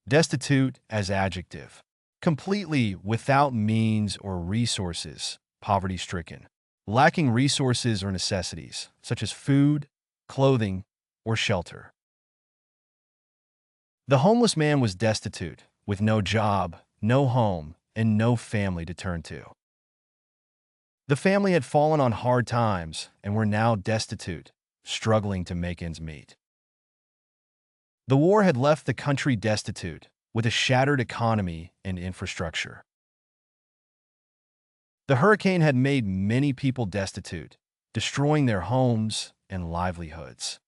Destitute as adjective. Completely without means or resources, poverty-stricken. Lacking resources or necessities, such as food, clothing, or shelter. The homeless man was destitute, with no job, no home, and no family to turn to. The family had fallen on hard times and were now destitute, struggling to make ends meet. The war had left the country destitute, with a shattered economy and infrastructure. The hurricane had made many people destitute, destroying their homes and livelihoods.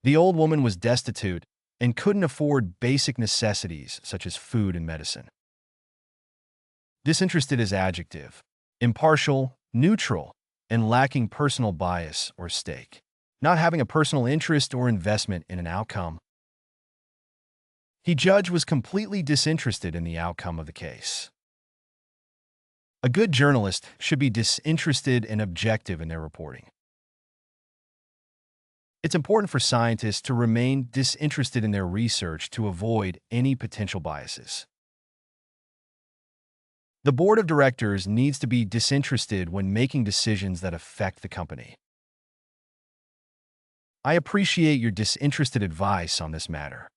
The old woman was destitute and couldn't afford basic necessities such as food and medicine. Disinterested as adjective. Impartial, neutral, and lacking personal bias or stake. Not having a personal interest or investment in an outcome. The judge was completely disinterested in the outcome of the case. A good journalist should be disinterested and objective in their reporting. It's important for scientists to remain disinterested in their research to avoid any potential biases. The board of directors needs to be disinterested when making decisions that affect the company. I appreciate your disinterested advice on this matter.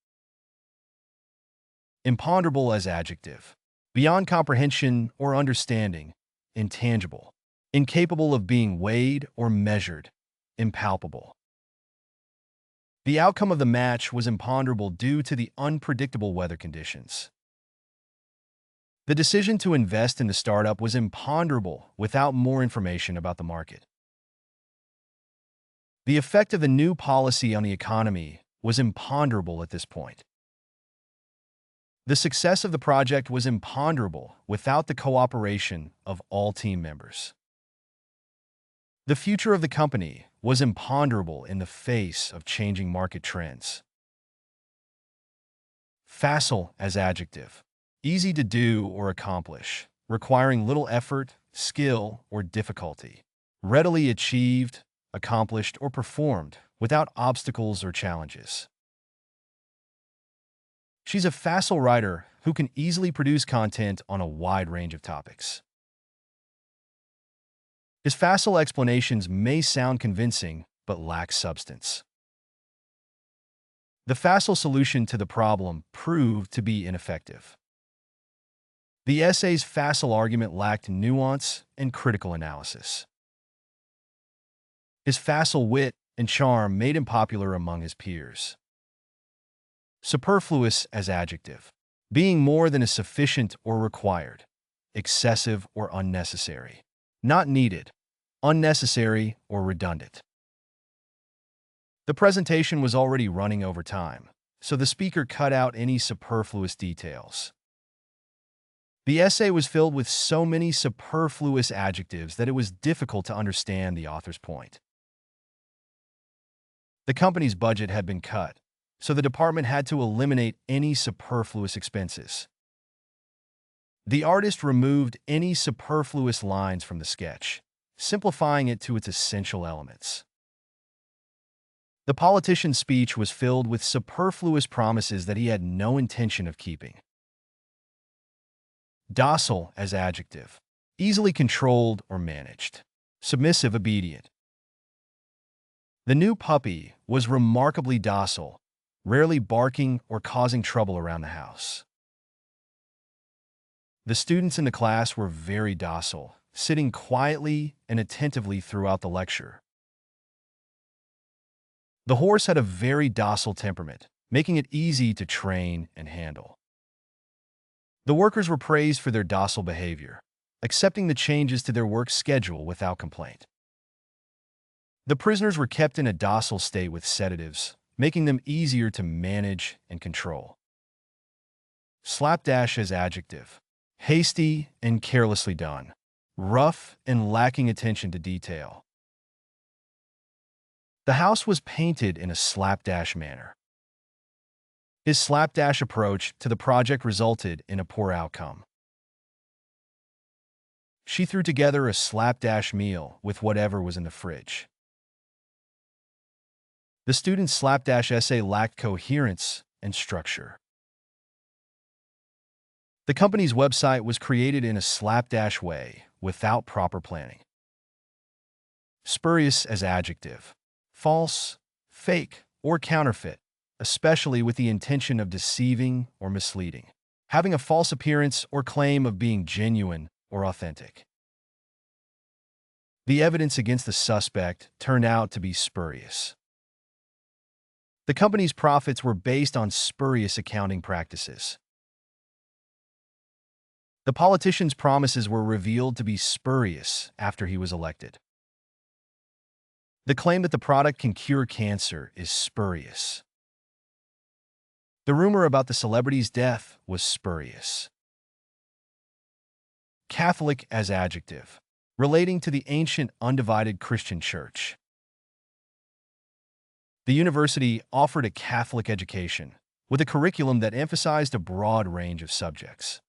Imponderable as adjective. Beyond comprehension or understanding, intangible, incapable of being weighed or measured, impalpable. The outcome of the match was imponderable due to the unpredictable weather conditions. The decision to invest in the startup was imponderable without more information about the market. The effect of the new policy on the economy was imponderable at this point. The success of the project was imponderable without the cooperation of all team members. The future of the company was imponderable in the face of changing market trends. Facile as adjective. Easy to do or accomplish, requiring little effort, skill, or difficulty. Readily achieved, accomplished, or performed without obstacles or challenges. She's a facile writer who can easily produce content on a wide range of topics. His facile explanations may sound convincing, but lack substance. The facile solution to the problem proved to be ineffective. The essay's facile argument lacked nuance and critical analysis. His facile wit and charm made him popular among his peers. Superfluous as adjective. Being more than is sufficient or required. Excessive or unnecessary. Not needed. Unnecessary or redundant. The presentation was already running over time, so the speaker cut out any superfluous details. The essay was filled with so many superfluous adjectives that it was difficult to understand the author's point. The company's budget had been cut, so the department had to eliminate any superfluous expenses. The artist removed any superfluous lines from the sketch, simplifying it to its essential elements. The politician's speech was filled with superfluous promises that he had no intention of keeping. Docile as adjective. Easily controlled or managed. Submissive, obedient. The new puppy was remarkably docile, rarely barking or causing trouble around the house. The students in the class were very docile, sitting quietly and attentively throughout the lecture. The horse had a very docile temperament, making it easy to train and handle. The workers were praised for their docile behavior, accepting the changes to their work schedule without complaint. The prisoners were kept in a docile state with sedatives, making them easier to manage and control. Slapdash as adjective. Hasty and carelessly done. Rough and lacking attention to detail. The house was painted in a slapdash manner. His slapdash approach to the project resulted in a poor outcome. She threw together a slapdash meal with whatever was in the fridge. The student's slapdash essay lacked coherence and structure. The company's website was created in a slapdash way, without proper planning. Spurious as adjective. False, fake, or counterfeit, especially with the intention of deceiving or misleading, having a false appearance or claim of being genuine or authentic. The evidence against the suspect turned out to be spurious. The company's profits were based on spurious accounting practices. The politician's promises were revealed to be spurious after he was elected. The claim that the product can cure cancer is spurious. The rumor about the celebrity's death was spurious. Catholic as adjective, relating to the ancient undivided Christian church. The university offered a Catholic education, with a curriculum that emphasized a broad range of subjects.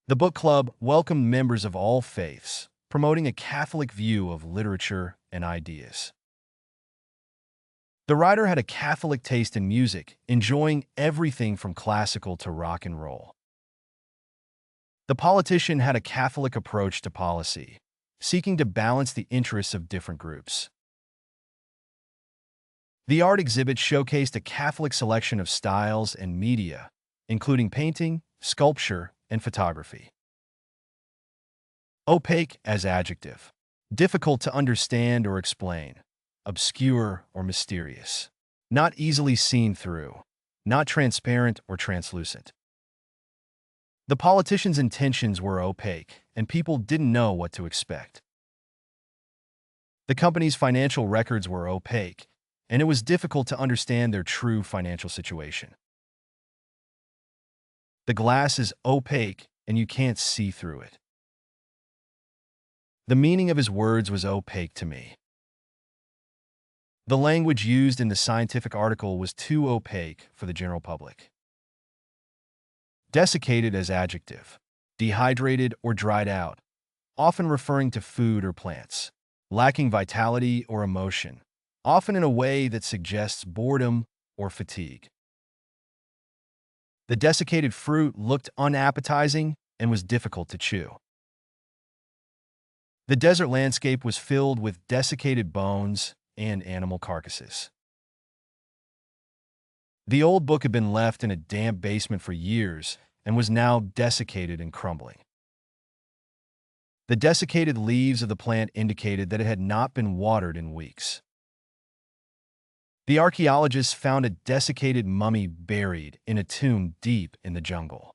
The book club welcomed members of all faiths, promoting a Catholic view of literature and ideas. The writer had a Catholic taste in music, enjoying everything from classical to rock and roll. The politician had a Catholic approach to policy, seeking to balance the interests of different groups. The art exhibit showcased a Catholic selection of styles and media, including painting, sculpture, and photography. Opaque as adjective. Difficult to understand or explain. Obscure or mysterious. Not easily seen through. Not transparent or translucent. The politician's intentions were opaque, and people didn't know what to expect. The company's financial records were opaque, and it was difficult to understand their true financial situation. The glass is opaque, and you can't see through it. The meaning of his words was opaque to me. The language used in the scientific article was too opaque for the general public. Desiccated as adjective. Dehydrated or dried out, often referring to food or plants. Lacking vitality or emotion, often in a way that suggests boredom or fatigue. The desiccated fruit looked unappetizing and was difficult to chew. The desert landscape was filled with desiccated bones and animal carcasses. The old book had been left in a damp basement for years and was now desiccated and crumbling. The desiccated leaves of the plant indicated that it had not been watered in weeks. The archaeologists found a desiccated mummy buried in a tomb deep in the jungle.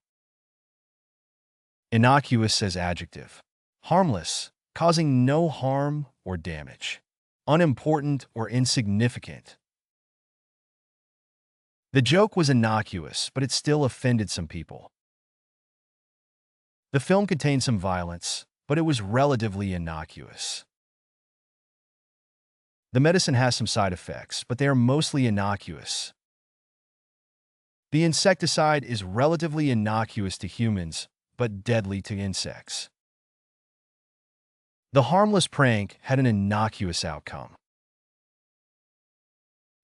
Innocuous as adjective. Harmless, causing no harm or damage. Unimportant or insignificant. The joke was innocuous, but it still offended some people. The film contained some violence, but it was relatively innocuous. The medicine has some side effects, but they are mostly innocuous. The insecticide is relatively innocuous to humans, but deadly to insects. The harmless prank had an innocuous outcome.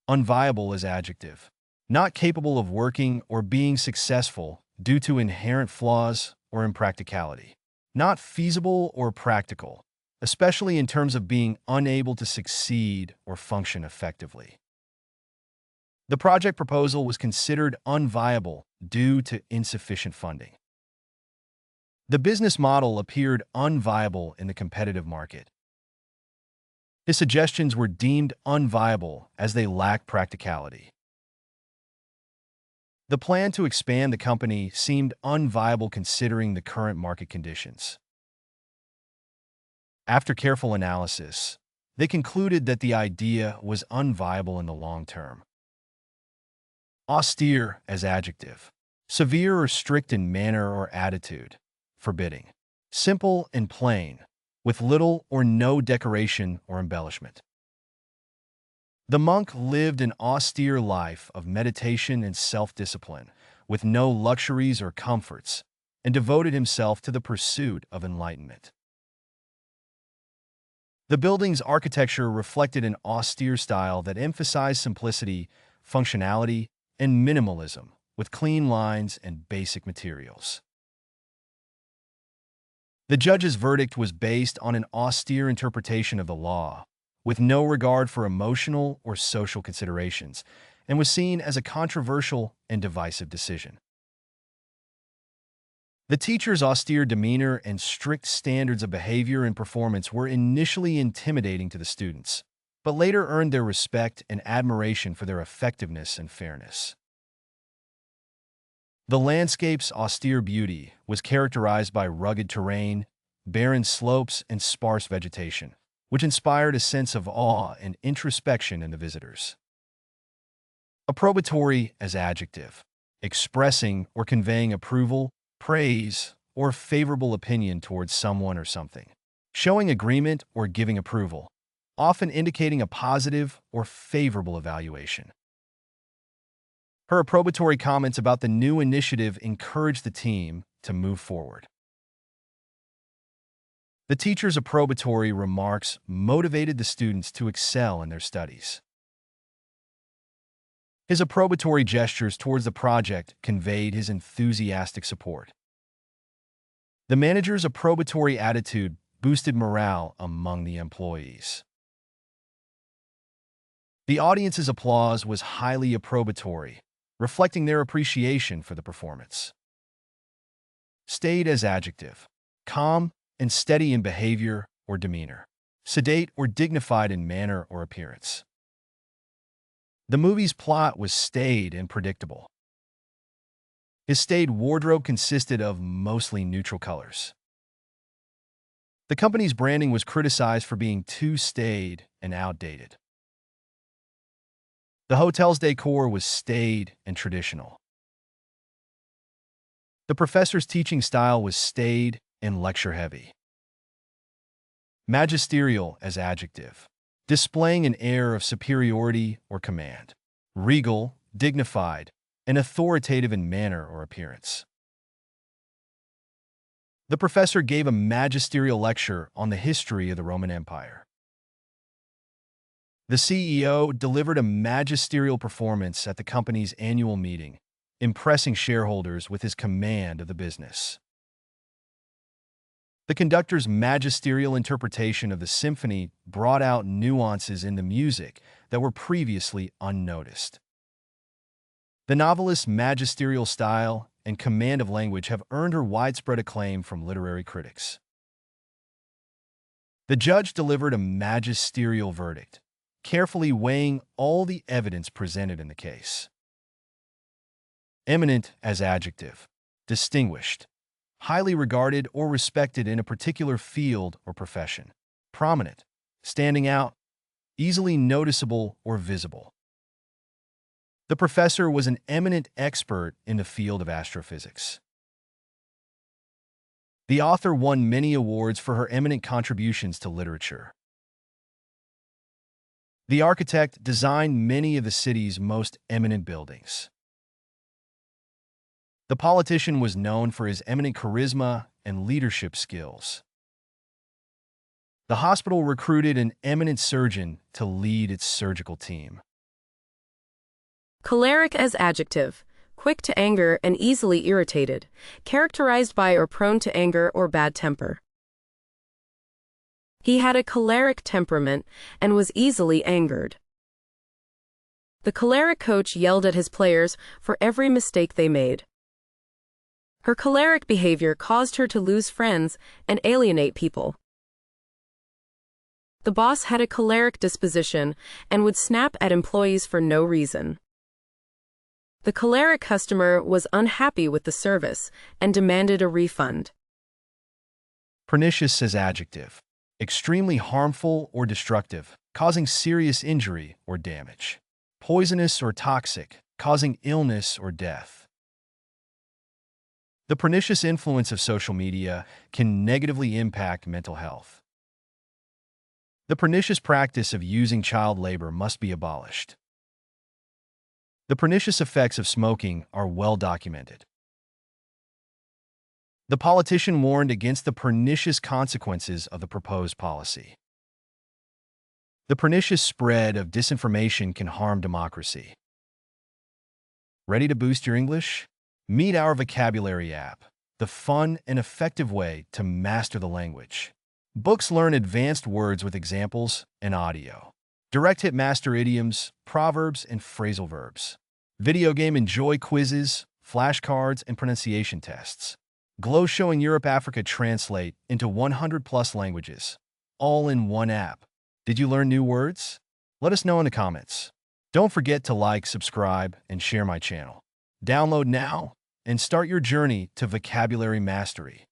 Unviable as adjective. Not capable of working or being successful due to inherent flaws or impracticality. Not feasible or practical, especially in terms of being unable to succeed or function effectively. The project proposal was considered unviable due to insufficient funding. The business model appeared unviable in the competitive market. His suggestions were deemed unviable as they lacked practicality. The plan to expand the company seemed unviable considering the current market conditions. After careful analysis, they concluded that the idea was unviable in the long term. Austere as adjective. Severe or strict in manner or attitude. Forbidding. Simple and plain, with little or no decoration or embellishment. The monk lived an austere life of meditation and self-discipline, with no luxuries or comforts, and devoted himself to the pursuit of enlightenment. The building's architecture reflected an austere style that emphasized simplicity, functionality, and minimalism, with clean lines and basic materials. The judge's verdict was based on an austere interpretation of the law, with no regard for emotional or social considerations, and was seen as a controversial and divisive decision. The teacher's austere demeanor and strict standards of behavior and performance were initially intimidating to the students, but later earned their respect and admiration for their effectiveness and fairness. The landscape's austere beauty was characterized by rugged terrain, barren slopes, and sparse vegetation, which inspired a sense of awe and introspection in the visitors. Approbatory as adjective, expressing or conveying approval, praise, or favorable opinion towards someone or something. Showing agreement or giving approval, often indicating a positive or favorable evaluation. Her approbatory comments about the new initiative encouraged the team to move forward. The teacher's approbatory remarks motivated the students to excel in their studies. His approbatory gestures towards the project conveyed his enthusiastic support. The manager's approbatory attitude boosted morale among the employees. The audience's applause was highly approbatory, reflecting their appreciation for the performance. Staid as adjective, calm and steady in behavior or demeanor, sedate or dignified in manner or appearance. The movie's plot was staid and predictable. His staid wardrobe consisted of mostly neutral colors. The company's branding was criticized for being too staid and outdated. The hotel's decor was staid and traditional. The professor's teaching style was staid and lecture-heavy. Magisterial as adjective, displaying an air of superiority or command. Regal, dignified, and authoritative in manner or appearance. The professor gave a magisterial lecture on the history of the Roman Empire. The CEO delivered a magisterial performance at the company's annual meeting, impressing shareholders with his command of the business. The conductor's magisterial interpretation of the symphony brought out nuances in the music that were previously unnoticed. The novelist's magisterial style and command of language have earned her widespread acclaim from literary critics. The judge delivered a magisterial verdict, carefully weighing all the evidence presented in the case. Eminent as adjective, distinguished, highly regarded or respected in a particular field or profession. Prominent, standing out, easily noticeable or visible. The professor was an eminent expert in the field of astrophysics. The author won many awards for her eminent contributions to literature. The architect designed many of the city's most eminent buildings. The politician was known for his eminent charisma and leadership skills. The hospital recruited an eminent surgeon to lead its surgical team. Choleric as adjective, quick to anger and easily irritated, characterized by or prone to anger or bad temper. He had a choleric temperament and was easily angered. The choleric coach yelled at his players for every mistake they made. Her choleric behavior caused her to lose friends and alienate people. The boss had a choleric disposition and would snap at employees for no reason. The choleric customer was unhappy with the service and demanded a refund. Pernicious as adjective, extremely harmful or destructive, causing serious injury or damage. Poisonous or toxic, causing illness or death. The pernicious influence of social media can negatively impact mental health. The pernicious practice of using child labor must be abolished. The pernicious effects of smoking are well documented. The politician warned against the pernicious consequences of the proposed policy. The pernicious spread of disinformation can harm democracy. Ready to boost your English? Meet our vocabulary app, the fun and effective way to master the language. Books learn advanced words with examples and audio. Direct hit master idioms, proverbs, and phrasal verbs. Video game enjoy quizzes, flashcards, and pronunciation tests. Glow showing Europe Africa translate into 100+ languages, all in one app. Did you learn new words? Let us know in the comments. Don't forget to like, subscribe, and share my channel. Download now and start your journey to vocabulary mastery.